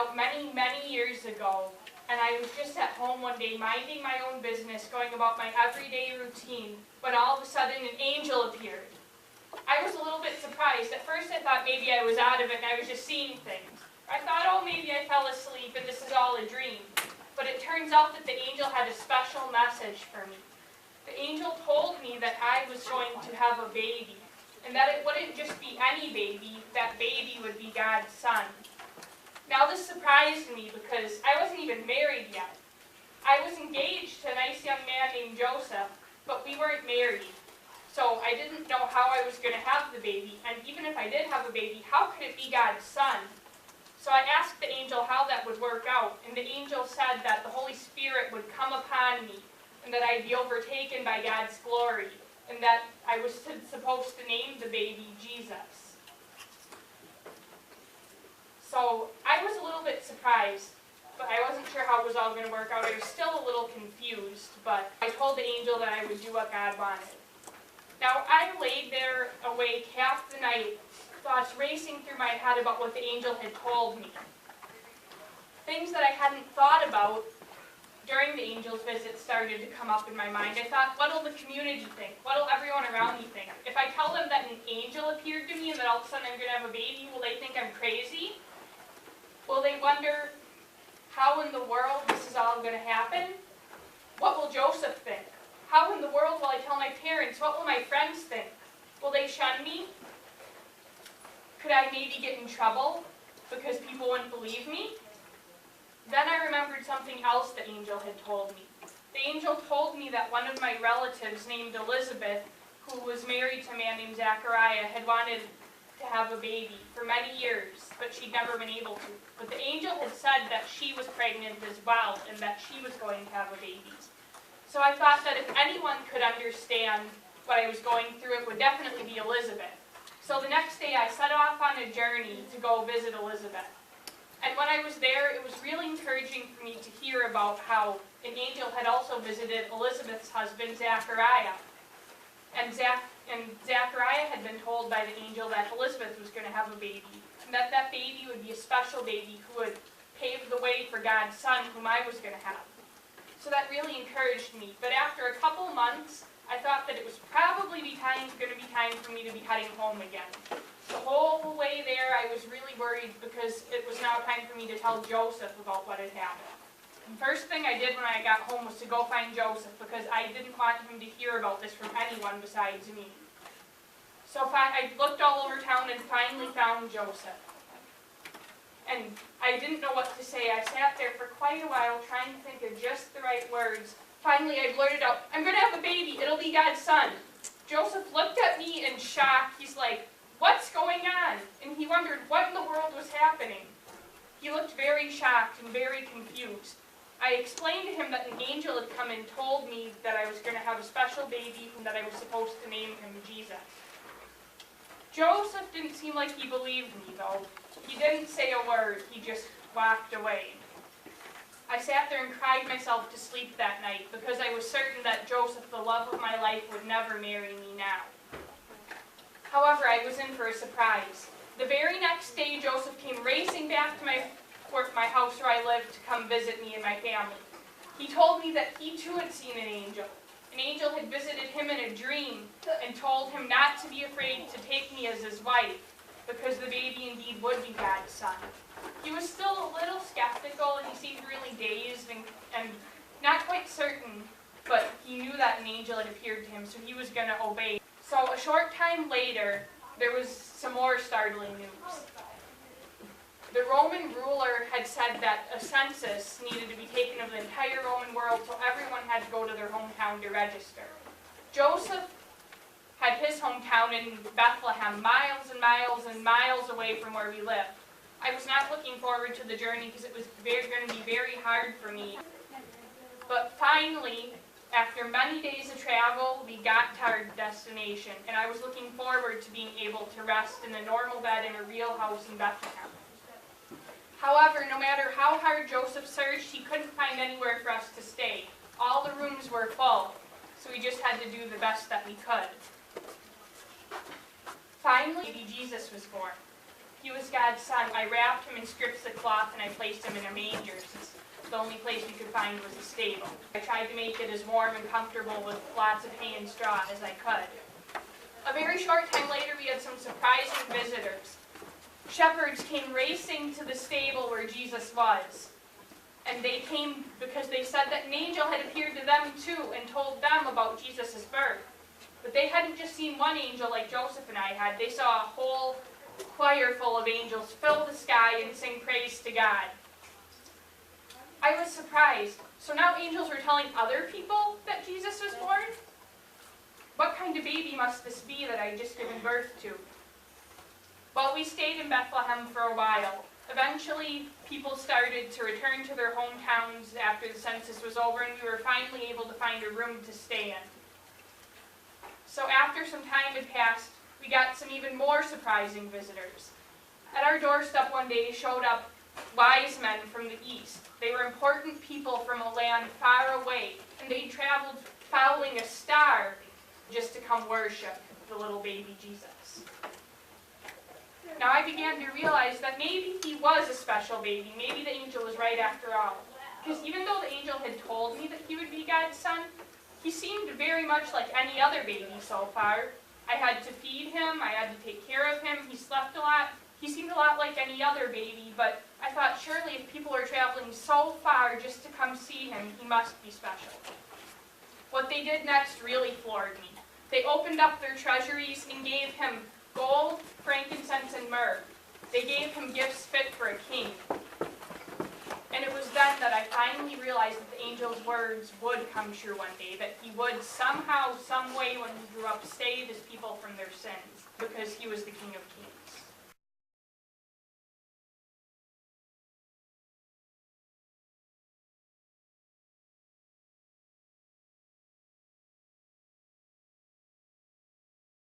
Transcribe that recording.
about many, many years ago, and I was just at home one day minding my own business, going about my everyday routine, when all of a sudden an angel appeared. I was a little bit surprised. At first I thought maybe I was out of it and I was just seeing things. I thought, oh, maybe I fell asleep and this is all a dream. But it turns out that the angel had a special message for me. The angel told me that I was going to have a baby, and that it wouldn't just be any baby, that baby would be God's son. Now this surprised me because I wasn't even married yet. I was engaged to a nice young man named Joseph, but we weren't married. So I didn't know how I was going to have the baby, and even if I did have a baby, how could it be God's son? So I asked the angel how that would work out, and the angel said that the Holy Spirit would come upon me, and that I'd be overtaken by God's glory, and that I was supposed to name the baby Jesus. So I was a little bit surprised, but I wasn't sure how it was all going to work out. I was still a little confused, but I told the angel that I would do what God wanted. Now I laid there awake half the night, thoughts racing through my head about what the angel had told me. Things that I hadn't thought about during the angel's visit started to come up in my mind. I thought, what'll the community think? What'll everyone around me think? If I tell them that an angel appeared to me and that all of a sudden I'm going to have a baby, will they think I'm crazy? Will they wonder how in the world this is all going to happen? What will Joseph think? How in the world will I tell my parents? What will my friends think? Will they shun me? Could I maybe get in trouble because people wouldn't believe me? Then I remembered something else the angel had told me. The angel told me that one of my relatives named Elizabeth, who was married to a man named Zachariah, had wanted to have a baby for many years, but she'd never been able to. But the angel had said that she was pregnant as well, and that she was going to have a baby. So I thought that if anyone could understand what I was going through, it would definitely be Elizabeth. So the next day I set off on a journey to go visit Elizabeth. And when I was there, it was really encouraging for me to hear about how an angel had also visited Elizabeth's husband, Zachariah. And Zachariah had been told by the angel that Elizabeth was going to have a baby, and that that baby would be a special baby who would pave the way for God's son, whom I was going to have. So that really encouraged me. But after a couple months, I thought that it was probably going to be time for me to be heading home again. The whole way there, I was really worried because it was now time for me to tell Joseph about what had happened. The first thing I did when I got home was to go find Joseph because I didn't want him to hear about this from anyone besides me. So I looked all over town and finally found Joseph. And I didn't know what to say. I sat there for quite a while trying to think of just the right words. Finally, I blurted out, "I'm going to have a baby. It'll be God's son." Joseph looked at me in shock. He's like, "What's going on?" And he wondered what in the world was happening. He looked very shocked and very confused. I explained to him that an angel had come and told me that I was going to have a special baby and that I was supposed to name him Jesus. Joseph didn't seem like he believed me, though. He didn't say a word. He just walked away. I sat there and cried myself to sleep that night because I was certain that Joseph, the love of my life, would never marry me now. However, I was in for a surprise. The very next day, Joseph came racing back to my house where I lived to come visit me and my family. He told me that he too had seen an angel. An angel had visited him in a dream and told him not to be afraid to take me as his wife because the baby indeed would be God's son. He was still a little skeptical and he seemed really dazed and not quite certain, but he knew that an angel had appeared to him, so he was going to obey. So a short time later, there was some more startling news. The Roman ruler had said that a census needed to be taken of the entire Roman world, so everyone had to go to their hometown to register. Joseph had his hometown in Bethlehem, miles and miles and miles away from where we lived. I was not looking forward to the journey because it was going to be very hard for me. But finally, after many days of travel, we got to our destination, and I was looking forward to being able to rest in a normal bed in a real house in Bethlehem. However, no matter how hard Joseph searched, he couldn't find anywhere for us to stay. All the rooms were full, so we just had to do the best that we could. Finally, baby Jesus was born. he was God's son, I wrapped him in strips of cloth and I placed him in a manger, since the only place we could find was a stable. I tried to make it as warm and comfortable with lots of hay and straw as I could. A very short time later, we had some surprising visitors. Shepherds came racing to the stable where Jesus was. And they came because they said that an angel had appeared to them too and told them about Jesus' birth. But they hadn't just seen one angel like Joseph and I had. They saw a whole choir full of angels fill the sky and sing praise to God. I was surprised. So now angels were telling other people that Jesus was born? What kind of baby must this be that I had just given birth to? Well, we stayed in Bethlehem for a while. Eventually, people started to return to their hometowns after the census was over, and we were finally able to find a room to stay in. So after some time had passed, we got some even more surprising visitors. At our doorstep one day showed up wise men from the east. They were important people from a land far away, and they traveled following a star just to come worship the little baby Jesus. Now I began to realize that maybe he was a special baby. Maybe the angel was right after all. Because even though the angel had told me that he would be God's son, he seemed very much like any other baby so far. I had to feed him, I had to take care of him, he slept a lot. He seemed a lot like any other baby, but I thought surely if people are traveling so far just to come see him, he must be special. What they did next really floored me. They opened up their treasuries and gave him gold, frankincense, and myrrh. They gave him gifts fit for a king. And it was then that I finally realized that the angel's words would come true one day, that he would somehow, some way, when he grew up, save his people from their sins, because he was the King of Kings.